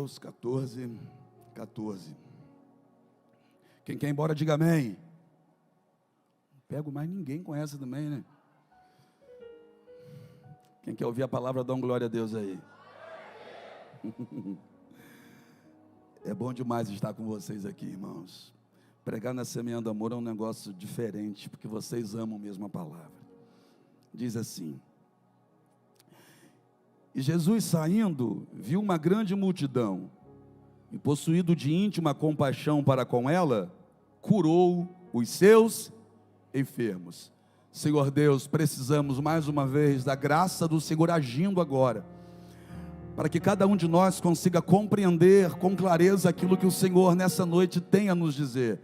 Mateus 14, 14. Quem quer ir embora, diga amém. Não pego mais ninguém com essa também, né? Quem quer ouvir a palavra, dá um glória a Deus aí. É bom demais estar com vocês aqui, irmãos. Pregar na Semeando Amor é um negócio diferente, porque vocês amam mesmo a palavra. Diz assim: e Jesus saindo, viu uma grande multidão, e possuído de íntima compaixão para com ela, curou os seus enfermos. Senhor Deus, precisamos mais uma vez da graça do Senhor agindo agora, para que cada um de nós consiga compreender com clareza aquilo que o Senhor nessa noite tem a nos dizer.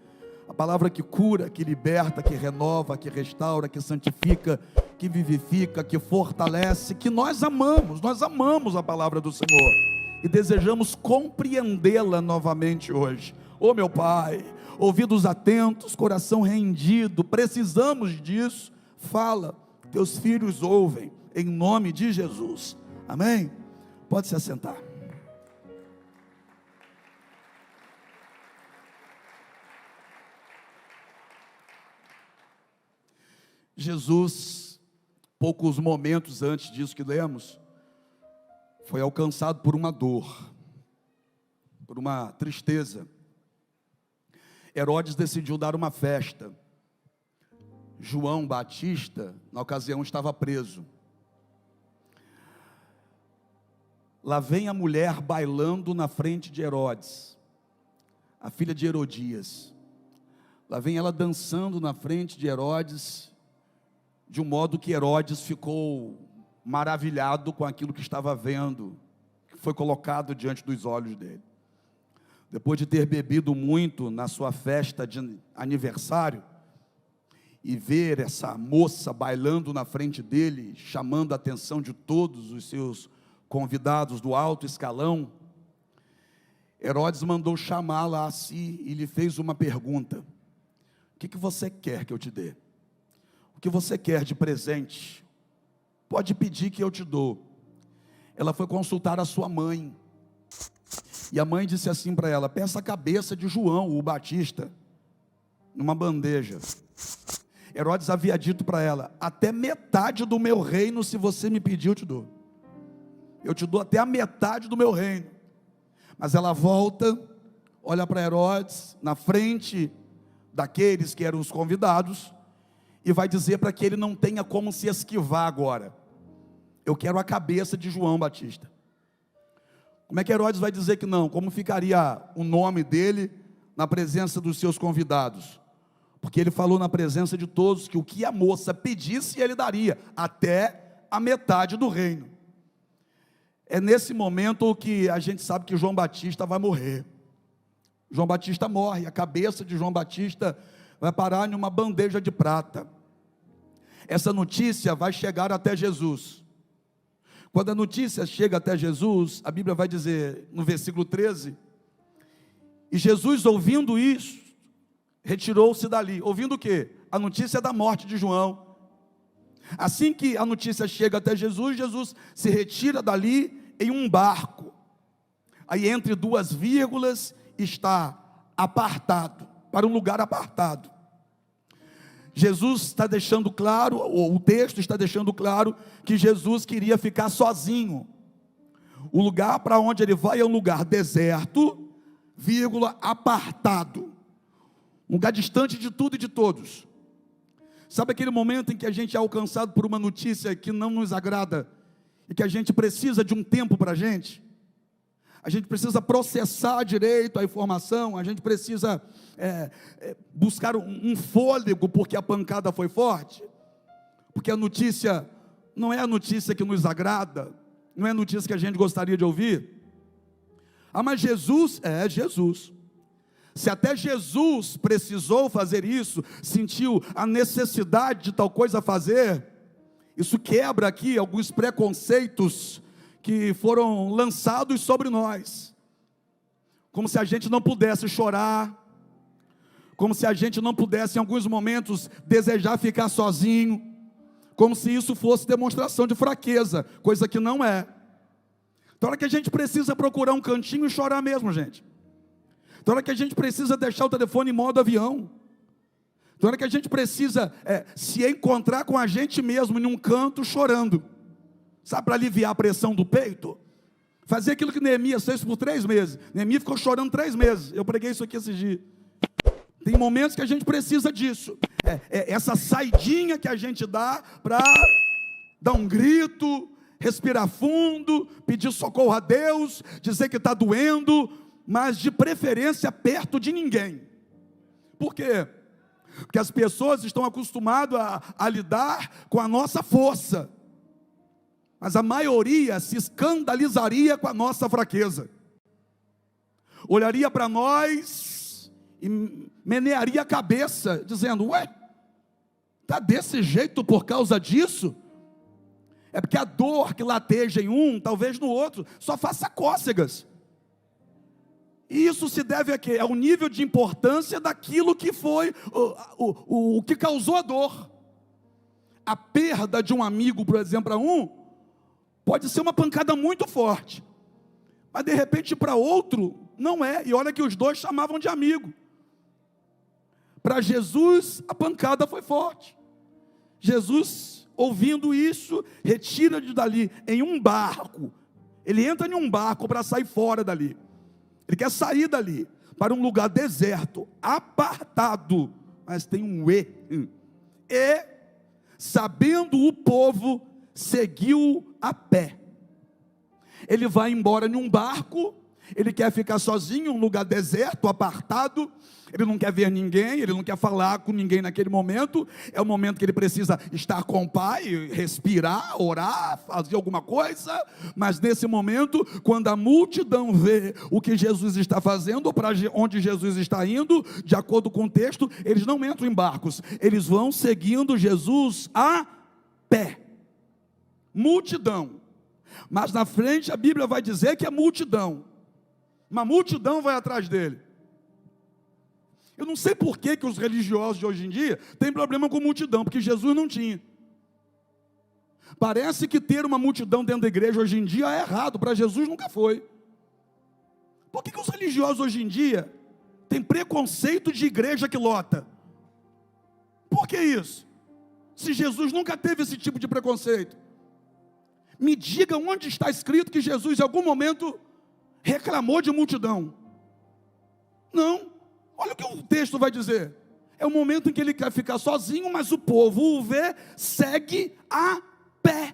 A palavra que cura, que liberta, que renova, que restaura, que santifica, que vivifica, que fortalece, que nós amamos a palavra do Senhor e desejamos compreendê-la novamente hoje. Oh meu Pai, ouvidos atentos, coração rendido, precisamos disso. Fala, teus filhos ouvem, em nome de Jesus, amém? Pode se assentar. Jesus, poucos momentos antes disso que lemos, foi alcançado por uma dor, por uma tristeza. Herodes decidiu dar uma festa. João Batista, na ocasião, estava preso. Lá vem a mulher bailando na frente de Herodes, a filha de Herodias. Lá vem ela dançando na frente de Herodes, de um modo que Herodes ficou maravilhado com aquilo que estava vendo, que foi colocado diante dos olhos dele. Depois de ter bebido muito na sua festa de aniversário, e ver essa moça bailando na frente dele, chamando a atenção de todos os seus convidados do alto escalão, Herodes mandou chamá-la a si e lhe fez uma pergunta: o que você quer que eu te dê? O que você quer de presente? Pode pedir que eu te dou. Ela foi consultar a sua mãe, e a mãe disse assim para ela: peça a cabeça de João, o Batista, numa bandeja. Herodes havia dito para ela: até metade do meu reino, se você me pedir, eu te dou. Eu te dou até a metade do meu reino. Mas ela volta, olha para Herodes, na frente daqueles que eram os convidados, e vai dizer para que ele não tenha como se esquivar agora: eu quero a cabeça de João Batista. Como é que Herodes vai dizer que não? Como ficaria o nome dele na presença dos seus convidados? Porque ele falou na presença de todos que o que a moça pedisse, ele daria, até a metade do reino. É nesse momento que a gente sabe que João Batista vai morrer. João Batista morre, a cabeça de João Batista vai parar em uma bandeja de prata. Essa notícia vai chegar até Jesus. Quando a notícia chega até Jesus, a Bíblia vai dizer no versículo 13, e Jesus, ouvindo isso, retirou-se dali. Ouvindo o quê? A notícia da morte de João. Assim que a notícia chega até Jesus, Jesus se retira dali em um barco. Aí entre duas vírgulas está apartado, para um lugar apartado. Jesus está deixando claro, ou o texto está deixando claro, que Jesus queria ficar sozinho. O lugar para onde ele vai é um lugar deserto, vírgula, apartado. Um lugar distante de tudo e de todos. Sabe aquele momento em que a gente é alcançado por uma notícia que não nos agrada, e que a gente precisa de um tempo para a gente precisa processar direito a informação, a gente precisa buscar um fôlego, porque a pancada foi forte, porque a notícia não é a notícia que nos agrada, não é a notícia que a gente gostaria de ouvir. Mas Jesus é Jesus. Se até Jesus precisou fazer isso, sentiu a necessidade de tal coisa fazer, isso quebra aqui alguns preconceitos que foram lançados sobre nós, como se a gente não pudesse chorar, como se a gente não pudesse em alguns momentos desejar ficar sozinho, como se isso fosse demonstração de fraqueza, coisa que não é. Tem hora que a gente precisa procurar um cantinho e chorar mesmo, gente. Tem hora que a gente precisa deixar o telefone em modo avião. Tem hora que a gente precisa se encontrar com a gente mesmo em um canto chorando. Sabe, para aliviar a pressão do peito? Fazer aquilo que Neemias fez por 3 meses. Neemias ficou chorando 3 meses. Eu preguei isso aqui esses dias. Tem momentos que a gente precisa disso. Essa saidinha que a gente dá para dar um grito, respirar fundo, pedir socorro a Deus, dizer que está doendo, mas de preferência perto de ninguém. Por quê? Porque as pessoas estão acostumadas a lidar com a nossa força, mas a maioria se escandalizaria com a nossa fraqueza, olharia para nós e menearia a cabeça, dizendo: ué, está desse jeito por causa disso? É porque a dor que lateja em um, talvez no outro, só faça cócegas. E isso se deve a quê? Ao nível de importância daquilo que foi o que causou a dor. A perda de um amigo, por exemplo, para um, pode ser uma pancada muito forte, mas de repente para outro, não é. E olha que os dois chamavam de amigo. Para Jesus, a pancada foi forte. Jesus, ouvindo isso, retira-de dali em um barco. Ele entra em um barco para sair fora dali. Ele quer sair dali para um lugar deserto, apartado, mas tem um E. E, sabendo o povo, seguiu a pé. Ele vai embora em um barco, ele quer ficar sozinho em um lugar deserto, apartado. Ele não quer ver ninguém, ele não quer falar com ninguém naquele momento. É o momento que ele precisa estar com o Pai, respirar, orar, fazer alguma coisa. Mas nesse momento, quando a multidão vê o que Jesus está fazendo, para onde Jesus está indo, de acordo com o texto, eles não entram em barcos, eles vão seguindo Jesus a pé. Multidão. Mas na frente a Bíblia vai dizer que é multidão. Uma multidão vai atrás dele. Eu não sei por que os religiosos de hoje em dia têm problema com multidão, porque Jesus não tinha. Parece que ter uma multidão dentro da igreja hoje em dia é errado, para Jesus nunca foi. Por que os religiosos hoje em dia têm preconceito de igreja que lota? Por que isso? Se Jesus nunca teve esse tipo de preconceito. Me diga onde está escrito que Jesus em algum momento reclamou de multidão. Não. Olha o que o texto vai dizer. É o momento em que ele quer ficar sozinho, mas o povo o vê, segue a pé.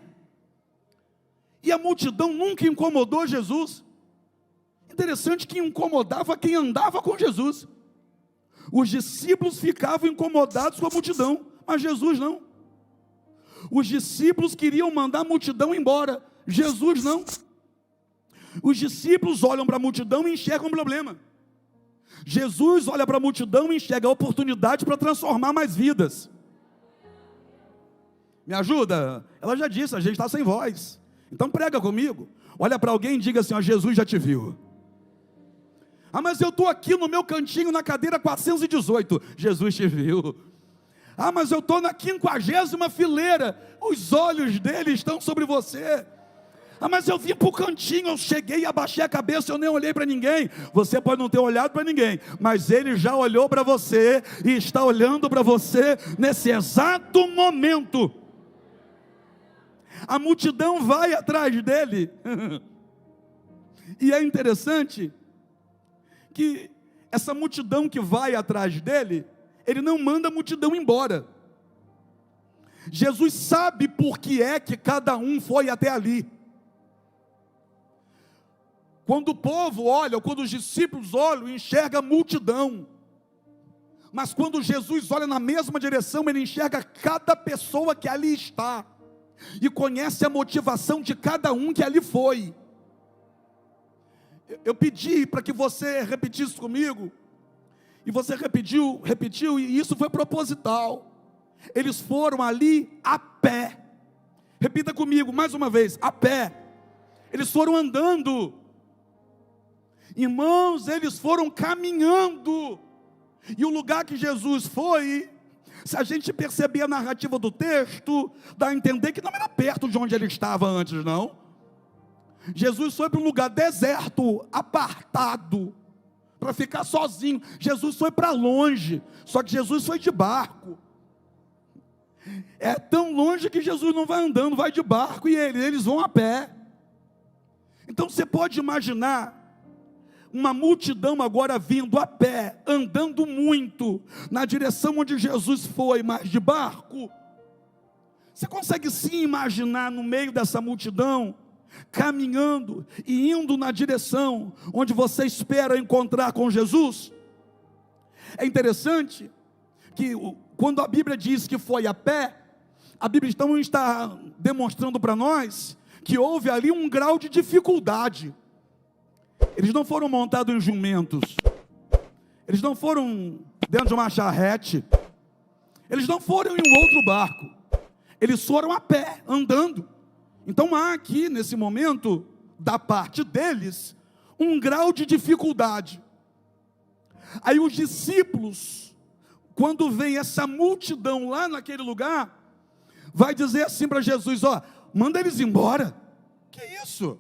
E a multidão nunca incomodou Jesus. Interessante que incomodava quem andava com Jesus. Os discípulos ficavam incomodados com a multidão, mas Jesus não. Os discípulos queriam mandar a multidão embora, Jesus não. Os discípulos olham para a multidão e enxergam um problema. Jesus olha para a multidão e enxerga a oportunidade para transformar mais vidas. Me ajuda? Ela já disse, a gente está sem voz. Então prega comigo. Olha para alguém e diga assim: ó, Jesus já te viu. Ah, mas eu estou aqui no meu cantinho na cadeira 418. Jesus te viu. Ah, mas eu estou na 50ª fileira. Os olhos dele estão sobre você. Ah, mas eu vim para o cantinho, eu cheguei e abaixei a cabeça, eu nem olhei para ninguém. Você pode não ter olhado para ninguém, mas ele já olhou para você e está olhando para você nesse exato momento. A multidão vai atrás dele. E é interessante que essa multidão que vai atrás dele, ele não manda a multidão embora. Jesus sabe por que é que cada um foi até ali. Quando o povo olha, ou quando os discípulos olham, enxerga a multidão. Mas quando Jesus olha na mesma direção, ele enxerga cada pessoa que ali está. E conhece a motivação de cada um que ali foi. Eu pedi para que você repetisse comigo. E você repetiu, e isso foi proposital. Eles foram ali a pé. Repita comigo mais uma vez: a pé. Eles foram andando. Irmãos, eles foram caminhando. E o lugar que Jesus foi, se a gente perceber a narrativa do texto, dá a entender que não era perto de onde ele estava antes, não. Jesus foi para um lugar deserto, apartado, para ficar sozinho. Jesus foi para longe, só que Jesus foi de barco. É tão longe que Jesus não vai andando, vai de barco, e eles vão a pé. Então você pode imaginar uma multidão agora vindo a pé, andando muito, na direção onde Jesus foi, mas de barco. Você consegue sim imaginar no meio dessa multidão, caminhando e indo na direção onde você espera encontrar com Jesus? É interessante que quando a Bíblia diz que foi a pé, a Bíblia então está demonstrando para nós que houve ali um grau de dificuldade. Eles não foram montados em jumentos, eles não foram dentro de uma charrete, eles não foram em um outro barco, eles foram a pé, andando. Então há aqui nesse momento, da parte deles, um grau de dificuldade. Aí os discípulos, quando vem essa multidão lá naquele lugar, vai dizer assim para Jesus: ó, manda eles embora. Que isso?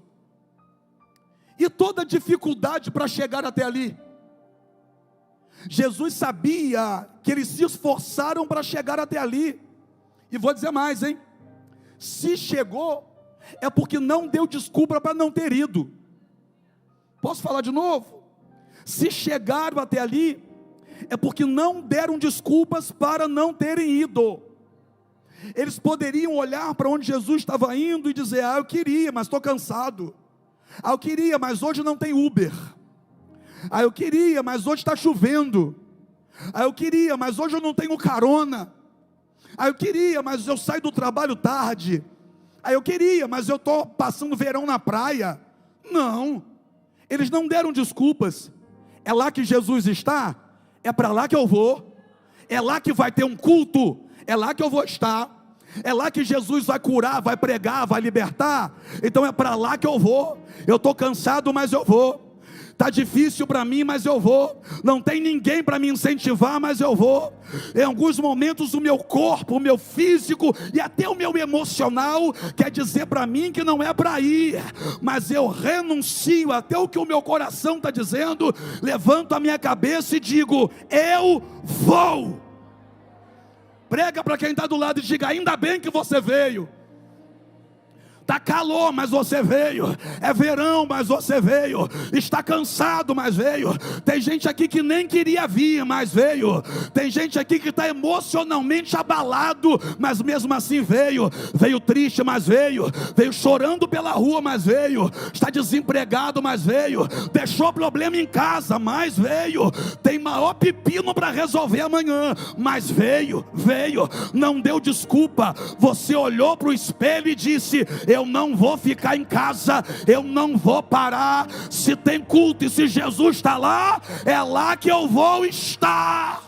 E toda a dificuldade para chegar até ali. Jesus sabia que eles se esforçaram para chegar até ali. E vou dizer mais, hein? Se chegou, é porque não deu desculpa para não ter ido. Posso falar de novo? Se chegaram até ali, é porque não deram desculpas para não terem ido. Eles poderiam olhar para onde Jesus estava indo e dizer: ah, eu queria, mas estou cansado. Ah, eu queria, mas hoje não tem Uber. Ah, eu queria, mas hoje está chovendo. Ah, eu queria, mas hoje eu não tenho carona. Ah, eu queria, mas eu saio do trabalho tarde. Ah, eu queria, mas eu estou passando verão na praia. Não, eles não deram desculpas. É lá que Jesus está, é para lá que eu vou. É lá que vai ter um culto, é lá que eu vou estar. É lá que Jesus vai curar, vai pregar, vai libertar. Então é para lá que eu vou. Eu estou cansado, mas eu vou. Está difícil para mim, mas eu vou. Não tem ninguém para me incentivar, mas eu vou. Em alguns momentos o meu corpo, o meu físico e até o meu emocional quer dizer para mim que não é para ir, mas eu renuncio até o que o meu coração está dizendo. Levanto a minha cabeça e digo: eu vou. Prega para quem está do lado e diga: ainda bem que você veio. Está calor, mas você veio. É verão, mas você veio. Está cansado, mas veio. Tem gente aqui que nem queria vir, mas veio. Tem gente aqui que está emocionalmente abalado, mas mesmo assim veio. Veio triste, mas veio. Veio chorando pela rua, mas veio. Está desempregado, mas veio. Deixou problema em casa, mas veio. Tem maior pepino para resolver amanhã, mas veio. Não deu desculpa. Você olhou para o espelho e disse: eu não vou ficar em casa, eu não vou parar. Se tem culto e se Jesus está lá, é lá que eu vou estar.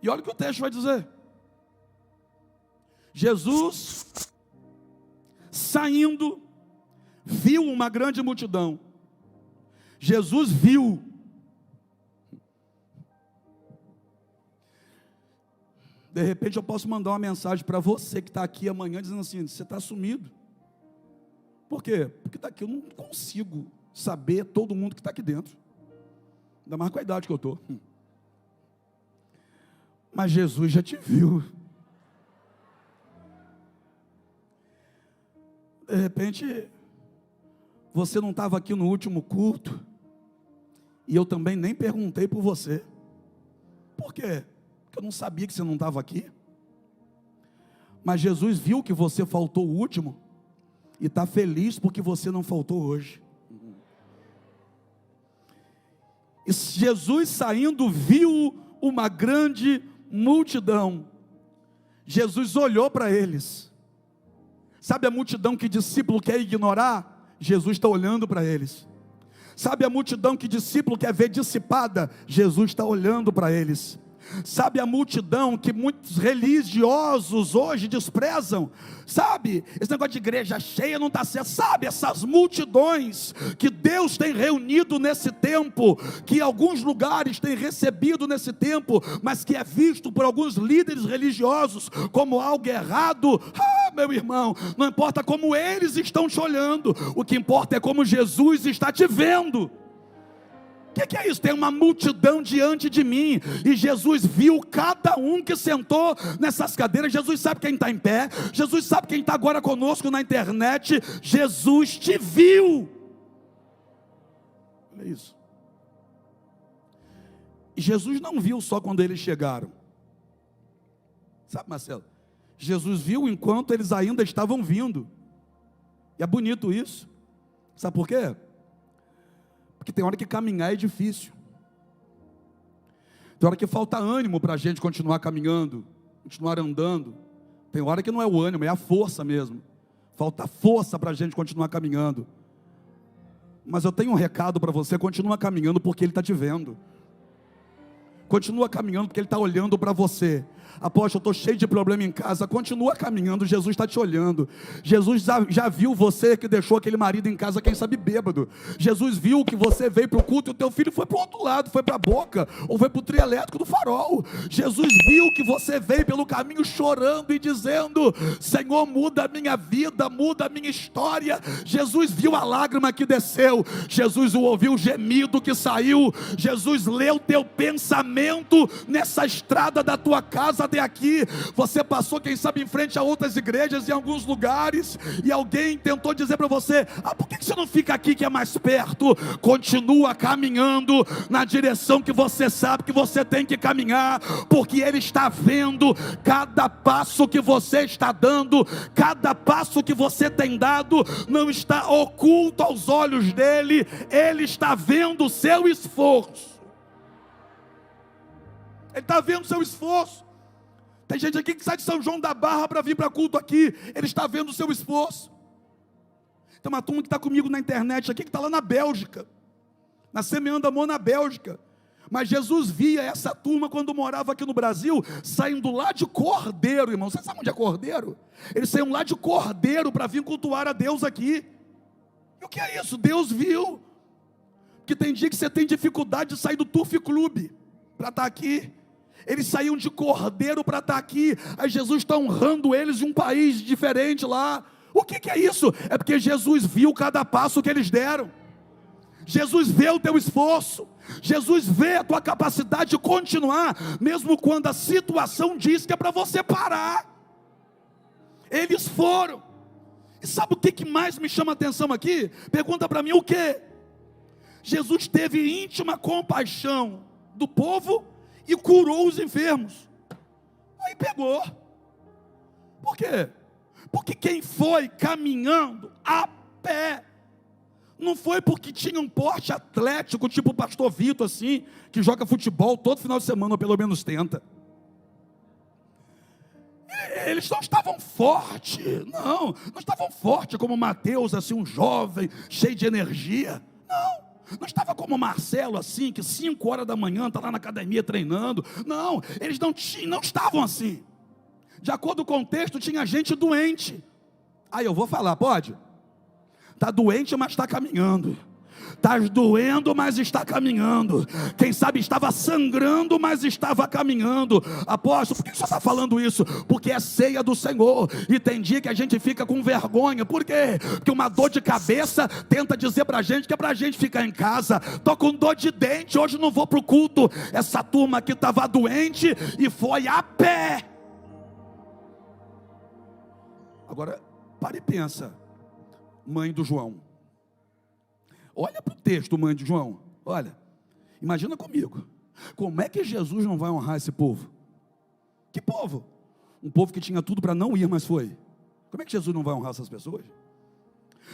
E olha o que o texto vai dizer. Jesus, saindo, viu uma grande multidão. Jesus viu. De repente eu posso mandar uma mensagem para você que está aqui amanhã dizendo assim: você está sumido. Por quê? Porque daqui eu não consigo saber todo mundo que está aqui dentro. Ainda mais com a idade que eu estou. Mas Jesus já te viu. De repente você não estava aqui no último culto, e eu também nem perguntei por você. Por quê? Porque eu não sabia que você não estava aqui. Mas Jesus viu que você faltou o último, e está feliz porque você não faltou hoje. E Jesus saindo viu uma grande multidão. Jesus olhou para eles. Sabe a multidão que discípulo quer ignorar? Jesus está olhando para eles. Sabe a multidão que discípulo quer ver dissipada? Jesus está olhando para eles. Sabe a multidão que muitos religiosos hoje desprezam? Sabe, esse negócio de igreja cheia não está certo. Sabe, essas multidões que Deus tem reunido nesse tempo, que alguns lugares têm recebido nesse tempo, mas que é visto por alguns líderes religiosos como algo errado. Meu irmão, não importa como eles estão te olhando, o que importa é como Jesus está te vendo. O que é isso? Tem uma multidão diante de mim, e Jesus viu cada um que sentou nessas cadeiras. Jesus sabe quem está em pé, Jesus sabe quem está agora conosco na internet. Jesus te viu. Olha isso. E Jesus não viu só quando eles chegaram. Sabe, Marcelo? Jesus viu enquanto eles ainda estavam vindo. E é bonito isso. Sabe por quê? Porque tem hora que caminhar é difícil. Tem hora que falta ânimo para a gente continuar caminhando, continuar andando. Tem hora que não é o ânimo, é a força mesmo. Falta força para a gente continuar caminhando. Mas eu tenho um recado para você: continua caminhando porque Ele está te vendo. Continua caminhando porque Ele está olhando para você. Apóstolo, eu estou cheio de problema em casa. Continua caminhando, Jesus está te olhando. Jesus já viu você que deixou aquele marido em casa, quem sabe bêbado. Jesus viu que você veio para o culto e o teu filho foi para o outro lado, foi para a boca, ou foi para o trio elétrico do farol. Jesus viu que você veio pelo caminho chorando e dizendo: Senhor, muda a minha vida, muda a minha história. Jesus viu a lágrima que desceu, Jesus ouviu o gemido que saiu, Jesus leu teu pensamento nessa estrada da tua casa até aqui. Você passou, quem sabe, em frente a outras igrejas, em alguns lugares, e alguém tentou dizer para você: por que você não fica aqui que é mais perto? Continua caminhando na direção que você sabe que você tem que caminhar, porque Ele está vendo cada passo que você está dando, cada passo que você tem dado, não está oculto aos olhos dEle. Ele está vendo o seu esforço. Ele está vendo o seu esforço. Tem gente aqui que sai de São João da Barra para vir para culto aqui. Ele está vendo o seu esforço. Tem uma turma que está comigo na internet aqui, que está lá na Bélgica, na Semeando Amor, na Bélgica. Mas Jesus via essa turma quando morava aqui no Brasil, saindo lá de Cordeiro, irmão. Você sabe onde é Cordeiro? Eles saíam lá de Cordeiro para vir cultuar a Deus aqui. E o que é isso? Deus viu. Porque tem dia que você tem dificuldade de sair do Turf Clube para estar aqui. Eles saíam de Cordeiro para estar aqui. Aí Jesus está honrando eles em um país diferente lá. O que é isso? É porque Jesus viu cada passo que eles deram. Jesus vê o teu esforço. Jesus vê a tua capacidade de continuar, mesmo quando a situação diz que é para você parar. Eles foram. E sabe o que mais me chama a atenção aqui? Pergunta para mim o quê? Jesus teve íntima compaixão do povo e curou os enfermos. Aí pegou. Por quê? Porque quem foi caminhando a pé, não foi porque tinha um porte atlético, tipo o pastor Vitor assim, que joga futebol todo final de semana, ou pelo menos tenta. Eles não estavam fortes, não estavam fortes como Mateus, assim, um jovem, cheio de energia. Não estava como Marcelo, assim, que 5 horas da manhã está lá na academia treinando. Não, eles não estavam assim. De acordo com o texto, tinha gente doente. Aí eu vou falar, pode? Está doente, mas está caminhando. Está doendo, mas está caminhando. Quem sabe estava sangrando, mas estava caminhando. Apóstolo, por que você está falando isso? Porque é ceia do Senhor. E tem dia que a gente fica com vergonha. Por quê? Porque uma dor de cabeça tenta dizer para a gente que é para a gente ficar em casa. Estou com dor de dente, hoje não vou para o culto. Essa turma aqui estava doente e foi a pé. Agora, para e pensa. Mãe do João. Olha para o texto, mãe de João. Olha, imagina comigo. Como é que Jesus não vai honrar esse povo? Que povo? Um povo que tinha tudo para não ir, mas foi. Como é que Jesus não vai honrar essas pessoas?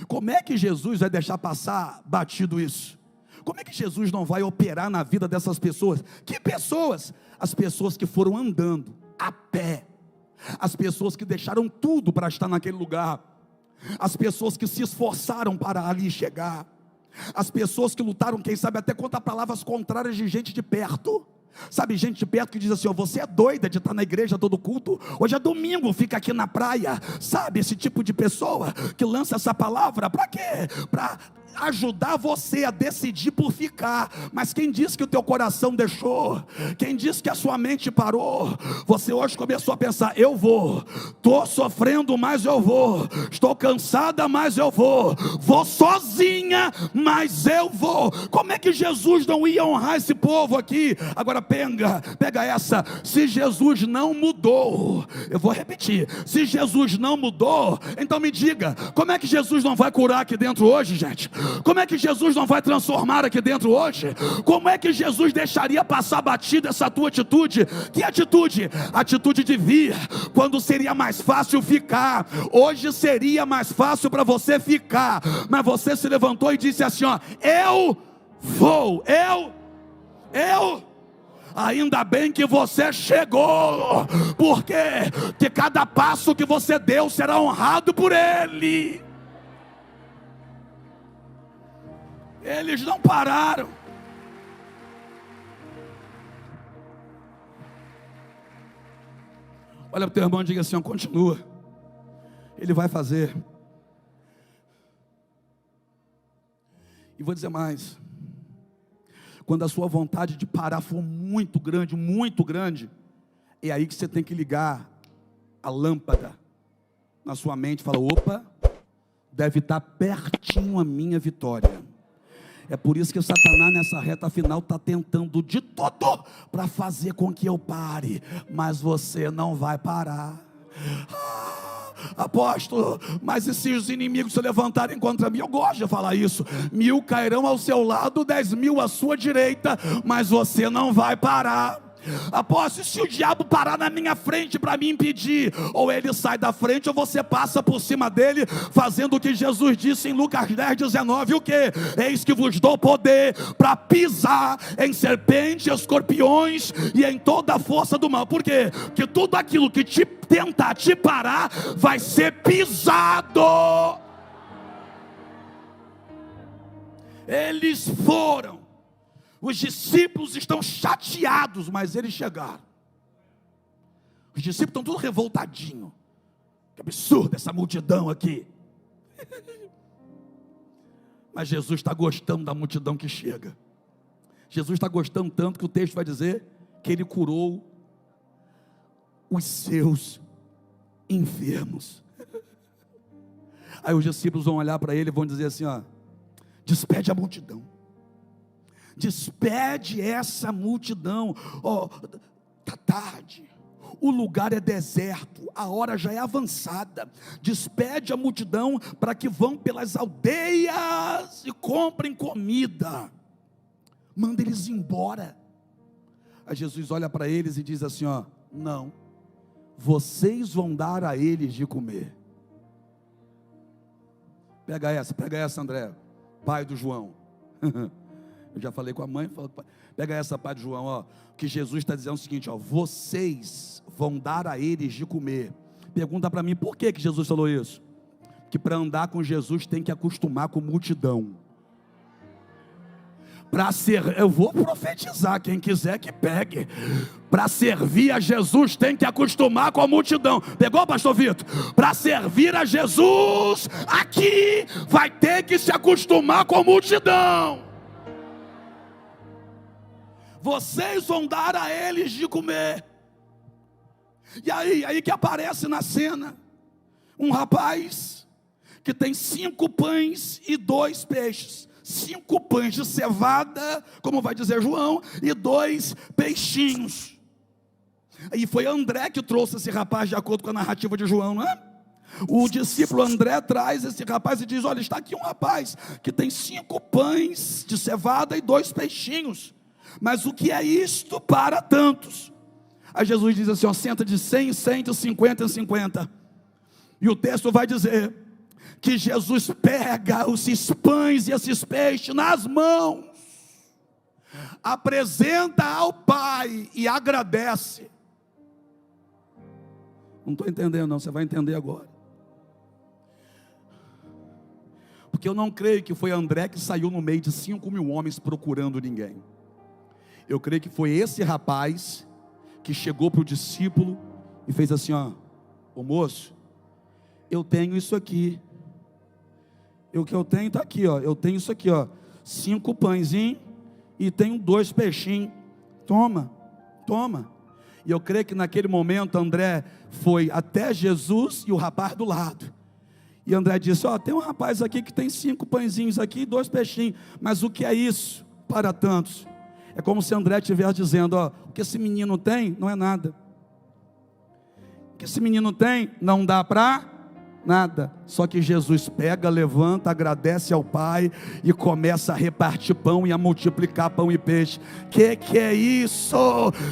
Como é que Jesus vai deixar passar batido isso? Como é que Jesus não vai operar na vida dessas pessoas? Que pessoas? As pessoas que foram andando a pé. As pessoas que deixaram tudo para estar naquele lugar. As pessoas que se esforçaram para ali chegar. As pessoas que lutaram, quem sabe até contra palavras contrárias de gente de perto. Sabe, gente de perto que diz assim: você é doida de estar na igreja todo culto, hoje é domingo, fica aqui na praia. Sabe, esse tipo de pessoa que lança essa palavra, para quê? Para ajudar você a decidir por ficar. Mas quem disse que o teu coração deixou? Quem disse que a sua mente parou? Você hoje começou a pensar: eu vou, estou sofrendo, mas eu vou, estou cansada, mas eu vou sozinha, mas eu vou. Como é que Jesus não ia honrar esse povo aqui? Agora pega essa: se Jesus não mudou, eu vou repetir, se Jesus não mudou, então me diga, como é que Jesus não vai curar aqui dentro hoje, gente? Como é que Jesus não vai transformar aqui dentro hoje? Como é que Jesus deixaria passar batida essa tua atitude? Que atitude? Atitude de vir, quando seria mais fácil ficar. Hoje seria mais fácil para você ficar, mas você se levantou e disse assim: ó, eu vou, ainda bem que você chegou, porque cada passo que você deu será honrado por Ele. Eles não pararam. Olha para o teu irmão e diga assim: ó, continua, Ele vai fazer. E vou dizer mais: quando a sua vontade de parar for muito grande, é aí que você tem que ligar a lâmpada na sua mente e falar: opa, deve estar pertinho a minha vitória. É por isso que Satanás nessa reta final está tentando de tudo para fazer com que eu pare, mas você não vai parar. Apóstolo, mas e se os inimigos se levantarem contra mim? Eu gosto de falar isso: 1000 cairão ao seu lado, 10.000 à sua direita, mas você não vai parar. Apóstolo, e se o diabo parar na minha frente para me impedir? Ou ele sai da frente, ou você passa por cima dele, fazendo o que Jesus disse em Lucas 10:19, o que? Eis que vos dou poder para pisar em serpentes, escorpiões e em toda a força do mal. Por quê? Porque tudo aquilo que tentar te parar vai ser pisado. Eles foram. Os discípulos estão chateados, mas eles chegaram. Os discípulos estão todos revoltadinhos. Que absurdo essa multidão aqui. Mas Jesus está gostando da multidão que chega. Jesus está gostando tanto que o texto vai dizer que Ele curou os seus enfermos. Aí os discípulos vão olhar para Ele e vão dizer assim: ó, despede a multidão. Despede essa multidão. Está tarde, o lugar é deserto, a hora já é avançada. Despede a multidão para que vão pelas aldeias e comprem comida. Manda eles embora. Aí Jesus olha para eles e diz assim: ó, não, vocês vão dar a eles de comer. Pega essa, André, pai do João. Eu já falei com a mãe, pega essa, pai de João, ó, que Jesus está dizendo o seguinte, ó, vocês vão dar a eles de comer. Pergunta para mim, por que Jesus falou isso? Que para andar com Jesus tem que acostumar com multidão. Eu vou profetizar, quem quiser que pegue. Para servir a Jesus tem que acostumar com a multidão. Pegou, pastor Vitor? Para servir a Jesus aqui vai ter que se acostumar com a multidão. Vocês vão dar a eles de comer. E aí que aparece na cena um rapaz que tem 5 pães e 2 peixes. 5 pães de cevada, como vai dizer João, e 2 peixinhos. E foi André que trouxe esse rapaz, de acordo com a narrativa de João, não é? O discípulo André traz esse rapaz e diz: olha, está aqui um rapaz que tem 5 pães de cevada e 2 peixinhos. Mas o que é isto para tantos? Aí Jesus diz assim, ó, senta de 100 em 100, de 50 em 50. E o texto vai dizer que Jesus pega esses pães e esses peixes nas mãos, apresenta ao Pai e agradece. Não estou entendendo não, você vai entender agora. Porque eu não creio que foi André que saiu no meio de 5.000 homens procurando ninguém. Eu creio que foi esse rapaz que chegou para o discípulo e fez assim: ó, ô moço, eu tenho isso aqui. O que eu tenho está aqui, ó. Eu tenho isso aqui, ó. 5 pãezinhos e tenho 2 peixinhos. Toma, toma. E eu creio que naquele momento André foi até Jesus e o rapaz do lado. E André disse: ó, tem um rapaz aqui que tem 5 pãezinhos aqui e 2 peixinhos. Mas o que é isso para tantos? É como se André estivesse dizendo: ó, o que esse menino tem não é nada. O que esse menino tem não dá para nada. Só que Jesus pega, levanta, agradece ao Pai e começa a repartir pão e a multiplicar pão e peixe. Que é isso?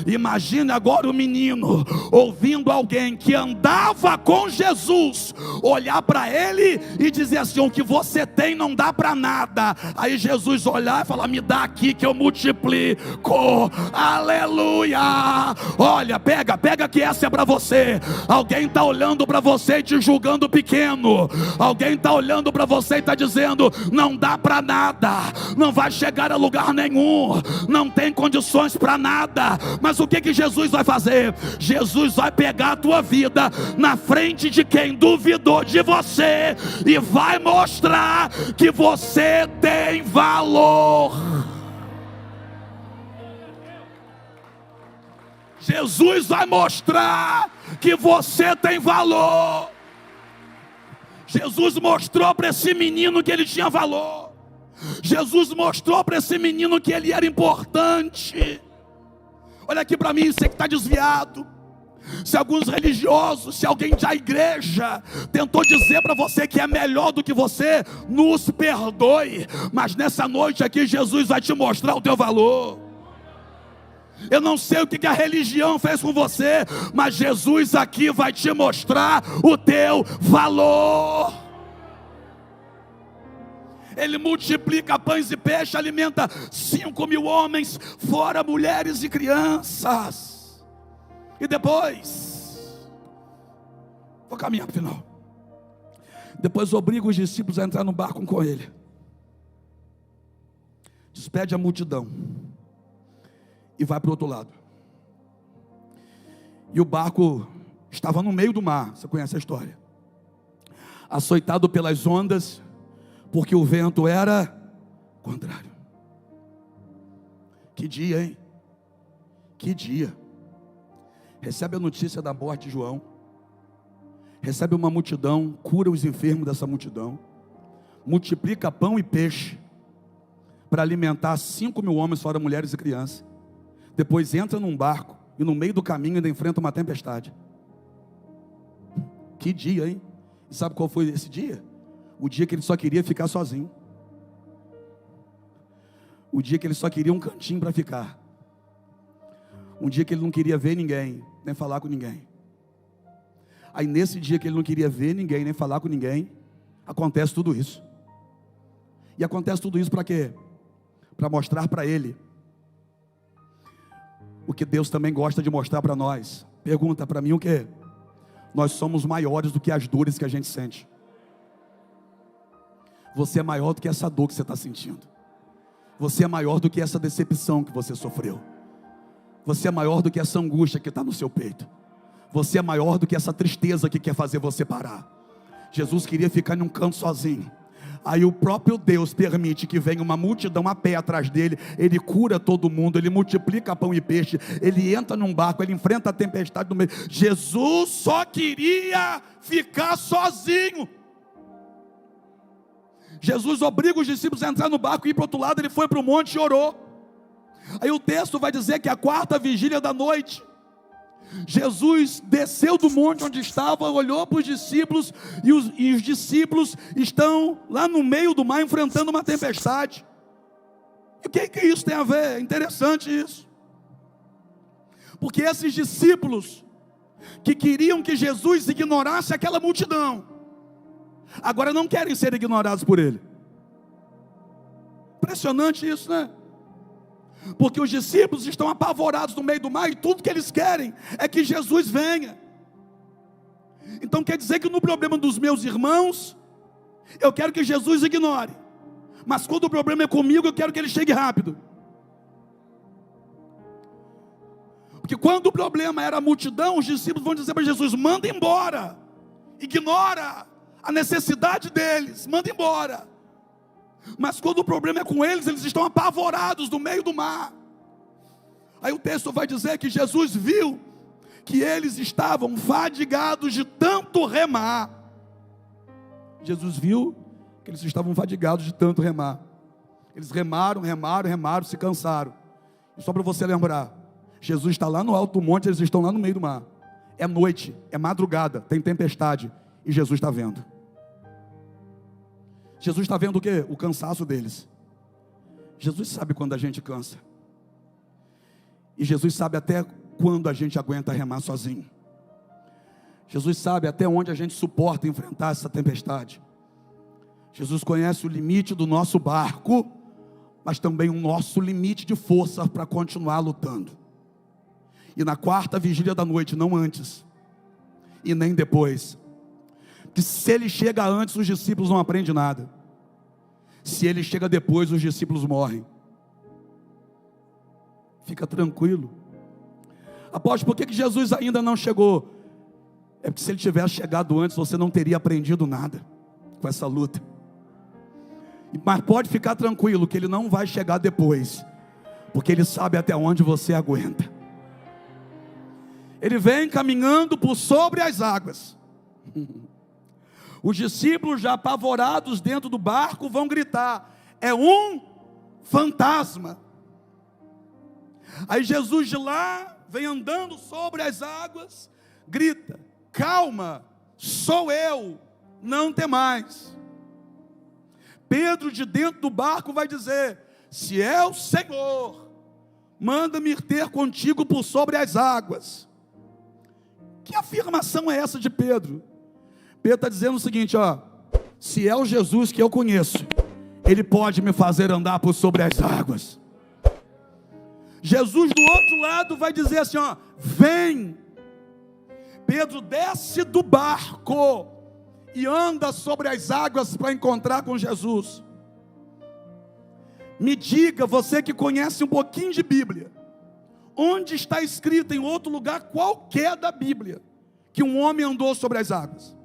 Imagina agora o menino ouvindo alguém que andava com Jesus olhar para ele e dizer assim: o que você tem não dá para nada. Aí Jesus olhar e falar: me dá aqui que eu multiplico. Aleluia! Olha, pega que essa é para você. Alguém está olhando para você e te julgando pequeno. Alguém está olhando para você e está dizendo: não dá para nada, não vai chegar a lugar nenhum, não tem condições para nada. Mas o que Jesus vai fazer? Jesus vai pegar a tua vida na frente de quem duvidou de você e vai mostrar que você tem valor. Jesus vai mostrar que você tem valor. Jesus mostrou para esse menino que ele tinha valor. Jesus mostrou para esse menino que ele era importante. Olha aqui para mim, você que está desviado. Se alguns religiosos, se alguém da igreja tentou dizer para você que é melhor do que você, nos perdoe. Mas nessa noite aqui Jesus vai te mostrar o teu valor. Eu não sei o que a religião fez com você, mas Jesus aqui vai te mostrar o teu valor. Ele multiplica pães e peixe, alimenta 5.000 homens, fora mulheres e crianças. E depois, vou caminhar para o final. Depois obriga os discípulos a entrar no barco com ele. Despede a multidão e vai para o outro lado. E o barco estava no meio do mar, você conhece a história, açoitado pelas ondas, porque o vento era contrário. Que dia, hein? Que dia. Recebe a notícia da morte de João, recebe uma multidão, cura os enfermos dessa multidão, multiplica pão e peixe para alimentar 5.000 homens, fora mulheres e crianças. Depois entra num barco e no meio do caminho ainda enfrenta uma tempestade. Que dia, hein? E sabe qual foi esse dia? O dia que ele só queria ficar sozinho. O dia que ele só queria um cantinho para ficar. Um dia que ele não queria ver ninguém, nem falar com ninguém. Aí nesse dia que ele não queria ver ninguém, nem falar com ninguém, acontece tudo isso. E acontece tudo isso para quê? Para mostrar para ele o que Deus também gosta de mostrar para nós. Pergunta para mim o que? Nós somos maiores do que as dores que a gente sente. Você é maior do que essa dor que você está sentindo. Você é maior do que essa decepção que você sofreu. Você é maior do que essa angústia que está no seu peito. Você é maior do que essa tristeza que quer fazer você parar. Jesus queria ficar em um canto sozinho. Aí o próprio Deus permite que venha uma multidão a pé atrás dele. Ele cura todo mundo, ele multiplica pão e peixe, ele entra num barco, ele enfrenta a tempestade no meio. Jesus só queria ficar sozinho. Jesus obriga os discípulos a entrar no barco e ir para o outro lado. Ele foi para o monte e orou. Aí o texto vai dizer que a 4ª vigília da noite, Jesus desceu do monte onde estava, olhou para os discípulos, e os discípulos estão lá no meio do mar enfrentando uma tempestade. E o que isso tem a ver? É interessante isso, porque esses discípulos que queriam que Jesus ignorasse aquela multidão, agora não querem ser ignorados por ele. Impressionante isso, né? Porque os discípulos estão apavorados no meio do mar e tudo que eles querem é que Jesus venha. Então quer dizer que no problema dos meus irmãos, eu quero que Jesus ignore, mas quando o problema é comigo, eu quero que ele chegue rápido. Porque quando o problema era a multidão, os discípulos vão dizer para Jesus: manda embora, ignora a necessidade deles, manda embora. Mas quando o problema é com eles, eles estão apavorados no meio do mar. Aí o texto vai dizer que Jesus viu que eles estavam fadigados de tanto remar. Jesus viu que eles estavam fadigados de tanto remar. Eles remaram, se cansaram. E só para você lembrar, Jesus está lá no alto do monte, eles estão lá no meio do mar. É noite, é madrugada, tem tempestade, e Jesus está vendo. Jesus está vendo o quê? O cansaço deles. Jesus sabe quando a gente cansa. E Jesus sabe até quando a gente aguenta remar sozinho. Jesus sabe até onde a gente suporta enfrentar essa tempestade. Jesus conhece o limite do nosso barco, mas também o nosso limite de força para continuar lutando. E na quarta vigília da noite, não antes e nem depois, que se ele chega antes, os discípulos não aprendem nada. Se ele chega depois, os discípulos morrem. Fica tranquilo. Apóstolo, por que Jesus ainda não chegou? É porque se ele tivesse chegado antes, você não teria aprendido nada com essa luta. Mas pode ficar tranquilo que ele não vai chegar depois, porque ele sabe até onde você aguenta. Ele vem caminhando por sobre as águas. Os discípulos, já apavorados dentro do barco, vão gritar: é um fantasma. Aí Jesus de lá vem andando sobre as águas, grita: calma, sou eu, não temais. Pedro de dentro do barco vai dizer: se é o Senhor, manda-me ir ter contigo por sobre as águas. Que afirmação é essa de Pedro? Pedro está dizendo o seguinte, se é o Jesus que eu conheço, ele pode me fazer andar por sobre as águas. Jesus do outro lado vai dizer assim, vem. Pedro desce do barco e anda sobre as águas para encontrar com Jesus. Me diga, você que conhece um pouquinho de Bíblia, onde está escrito em outro lugar qualquer da Bíblia que um homem andou sobre as águas?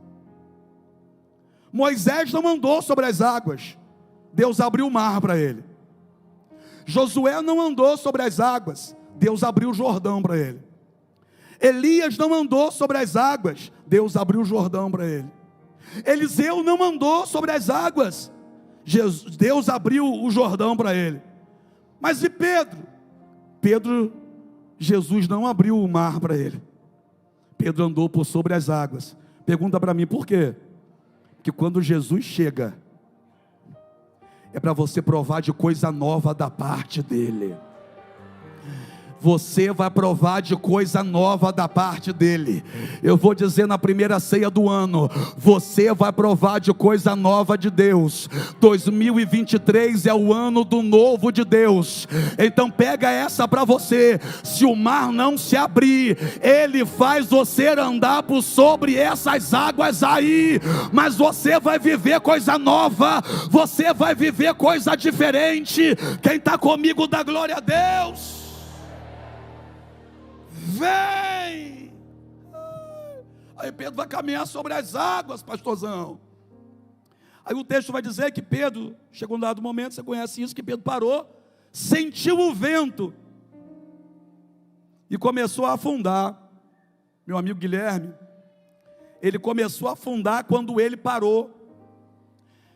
Moisés não andou sobre as águas, Deus abriu o mar para ele. Josué não andou sobre as águas, Deus abriu o Jordão para ele. Elias não andou sobre as águas, Deus abriu o Jordão para ele. Eliseu não andou sobre as águas, Deus abriu o Jordão para ele. Mas e Pedro? Jesus não abriu o mar para ele. Pedro andou por sobre as águas. Pergunta para mim, por quê? Porque quando Jesus chega, é para você provar de coisa nova da parte dele. Você vai provar de coisa nova da parte dele. Eu vou dizer na primeira ceia do ano, você vai provar de coisa nova de Deus. 2023 é o ano do novo de Deus. Então pega essa para você. Se o mar não se abrir, ele faz você andar por sobre essas águas aí. Mas você vai viver coisa nova. Você vai viver coisa diferente. Quem está comigo dá glória a Deus. Vem! Aí Pedro vai caminhar sobre as águas, pastorzão. Aí o texto vai dizer que Pedro, chegou um dado momento, você conhece isso, que Pedro parou, sentiu o vento e começou a afundar. Meu amigo Guilherme, ele começou a afundar quando ele parou.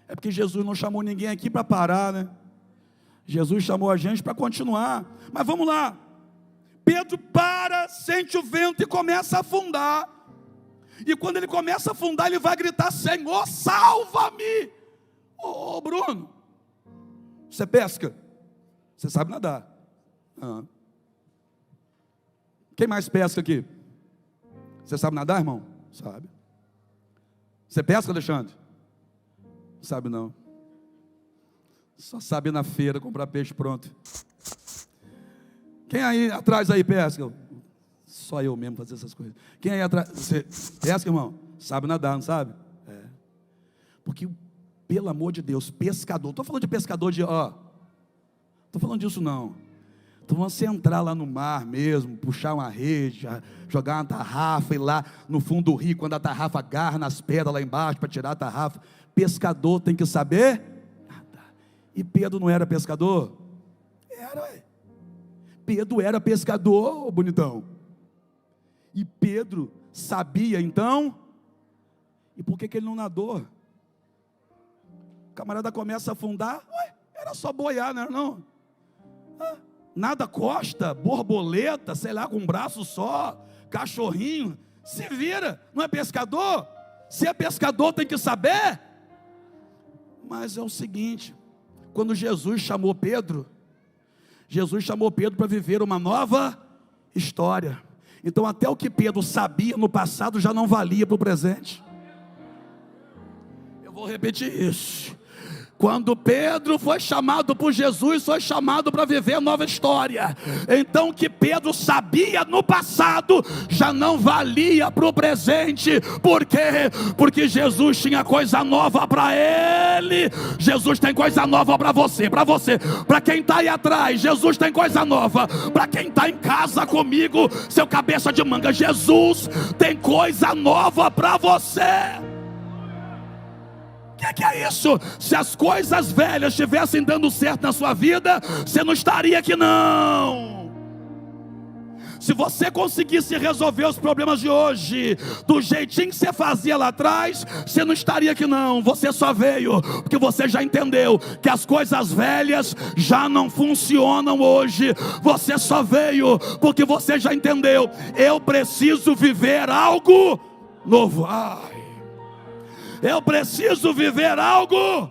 É porque Jesus não chamou ninguém aqui para parar, né? Jesus chamou a gente para continuar. Mas vamos lá. Pedro para, sente o vento e começa a afundar. E quando ele começa a afundar, ele vai gritar: Senhor, salva-me. Ô Bruno, você pesca? Você sabe nadar? Quem mais pesca aqui? Você sabe nadar, irmão? Sabe. Você pesca, Alexandre? Sabe não. Só sabe ir na feira comprar peixe pronto. Quem aí atrás aí pesca? Só eu mesmo fazer essas coisas. Quem aí atrás? Você pesca, irmão? Sabe nadar, não sabe? É. Porque, pelo amor de Deus, pescador. Estou falando de pescador de, estou falando disso não. Então você entrar lá no mar mesmo, puxar uma rede, jogar uma tarrafa, ir lá no fundo do rio, quando a tarrafa agarra nas pedras lá embaixo para tirar a tarrafa. Pescador tem que saber nadar. E Pedro não era pescador? Era, ué. Pedro era pescador, ô bonitão. E Pedro sabia então. E por que ele não nadou? O camarada começa a afundar. Ué, era só boiar, não era não? Nada costa, borboleta, sei lá, com um braço só, cachorrinho, se vira, não é pescador? Se é pescador tem que saber. Mas é o seguinte, quando Jesus chamou Pedro para viver uma nova história. Então até o que Pedro sabia no passado já não valia para o presente. Eu vou repetir isso. Quando Pedro foi chamado por Jesus, foi chamado para viver nova história. Então o que Pedro sabia no passado já não valia para o presente. Por quê? Porque Jesus tinha coisa nova para ele. Jesus tem coisa nova para você, para quem está aí atrás. Jesus tem coisa nova para quem está em casa comigo, seu cabeça de manga. Jesus tem coisa nova para você. O que é isso? Se as coisas velhas estivessem dando certo na sua vida, você não estaria aqui não. Se você conseguisse resolver os problemas de hoje do jeitinho que você fazia lá atrás, você não estaria aqui não. Você só veio porque você já entendeu que as coisas velhas já não funcionam hoje. Você só veio porque você já entendeu: eu preciso viver algo novo. Eu preciso viver algo.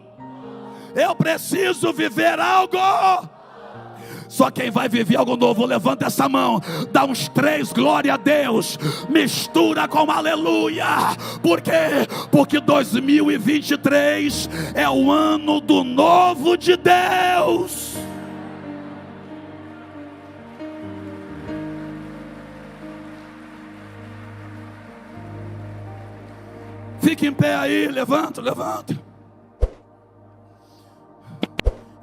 Eu preciso viver algo. Só quem vai viver algo novo, levanta essa mão, dá uns 3 glória a Deus, mistura com aleluia. Por quê? Porque 2023 é o ano do novo de Deus. Fique em pé aí, levanta.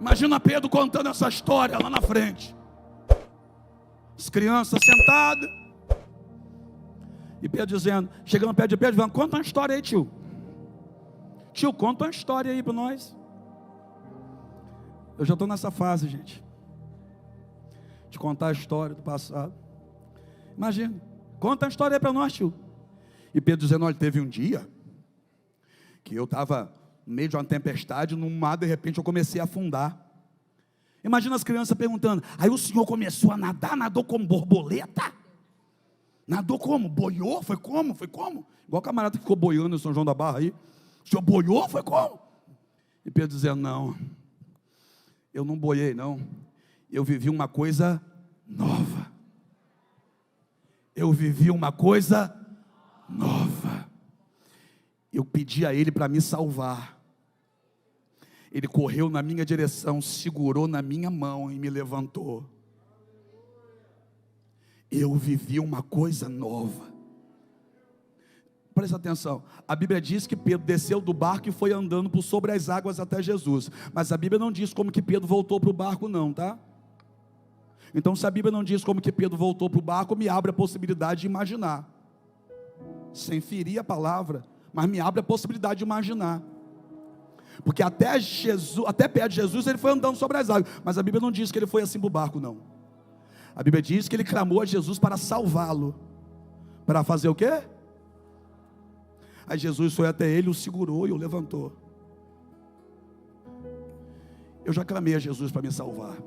Imagina Pedro contando essa história lá na frente. As crianças sentadas. E Pedro dizendo, chegando perto de Pedro, dizendo: conta uma história aí, tio. Tio, conta uma história aí para nós. Eu já estou nessa fase, gente, de contar a história do passado. Imagina, conta uma história aí para nós, tio. E Pedro dizendo: olha, teve um dia que eu estava no meio de uma tempestade, no mar, de repente eu comecei a afundar. Imagina as crianças perguntando: aí o senhor começou a nadar, nadou como borboleta? Nadou como? Boiou? Foi como? Igual o camarada que ficou boiando em São João da Barra aí. O senhor boiou? Foi como? E Pedro dizendo: não, eu não boiei não, eu vivi uma coisa nova. Eu vivi uma coisa nova. Eu pedi a Ele para me salvar. Ele correu na minha direção, segurou na minha mão e me levantou. Eu vivi uma coisa nova. Presta atenção, a Bíblia diz que Pedro desceu do barco e foi andando por sobre as águas até Jesus. Mas a Bíblia não diz como que Pedro voltou para o barco não, tá? Então se a Bíblia não diz como que Pedro voltou para o barco, me abre a possibilidade de imaginar. Sem ferir a palavra, mas me abre a possibilidade de imaginar. Porque até perto de Jesus ele foi andando sobre as águas. Mas a Bíblia não diz que ele foi assim para o barco não. A Bíblia diz que ele clamou a Jesus para salvá-lo. Para fazer o quê? Aí Jesus foi até ele, o segurou e o levantou. Eu já clamei a Jesus para me salvar.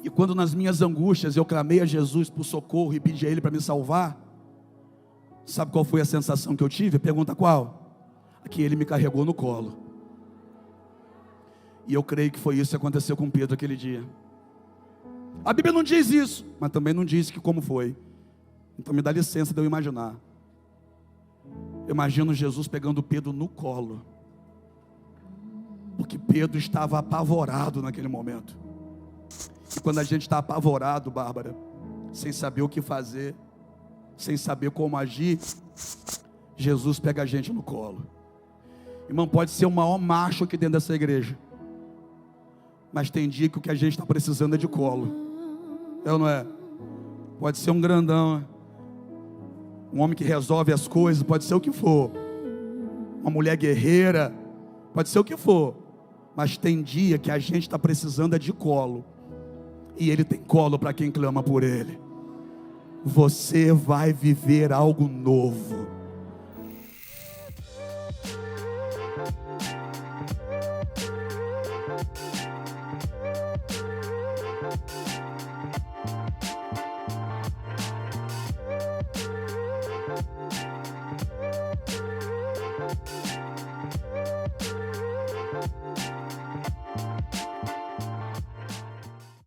E quando nas minhas angústias eu clamei a Jesus por socorro e pedi a Ele para me salvar, sabe qual foi a sensação que eu tive? Pergunta qual? Que Ele me carregou no colo. E eu creio que foi isso que aconteceu com Pedro aquele dia. A Bíblia não diz isso, mas também não diz que como foi. Então me dá licença de eu imaginar. Eu imagino Jesus pegando Pedro no colo, porque Pedro estava apavorado naquele momento. E quando a gente está apavorado, Bárbara, sem saber o que fazer, sem saber como agir, Jesus pega a gente no colo. Irmão, pode ser o maior macho aqui dentro dessa igreja, Mas tem dia que o que a gente está precisando é de colo. É ou não é? Pode ser um grandão, né? Um homem que resolve as coisas, pode ser o que for. Uma mulher guerreira, pode ser o que for. Mas tem dia que a gente está precisando é de colo. E Ele tem colo para quem clama por Ele. Você vai viver algo novo.